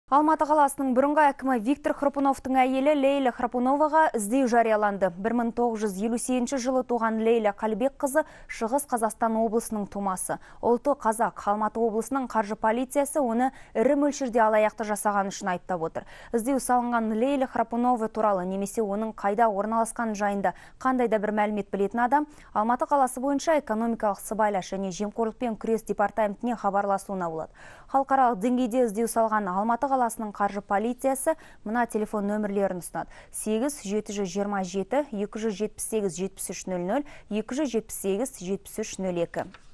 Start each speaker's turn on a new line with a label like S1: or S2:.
S1: Алматы қаласының бұрынғы әкімі Виктор Храпуновтың әйелі Лейла Храпуноваға іздеу жарияланды. 1958 жылы туған Лейла Қалибек қызы Шығыс Қазақстан облысының тумасы. Ұлты қазақ. Алматы облысының қаржы полициясы оны ірі мөлшерде алаяқты жасаған үшін айыптап отыр. Іздеу салынған Лейла Храпунова туралы немесе оның қайда орналасқан жайында қандай да бір мәлімет білетін адам Алматы қаласы бойынша экономикалық сыбайлас және жемқорлықпен күрес департаментіне хабарласуына болады. Халықаралық деңгейде іздеу салған Алматы қаласының қаржы полициясы мына телефон нөмірлерін ұсынады: 8-727-278-7300, 278-7302.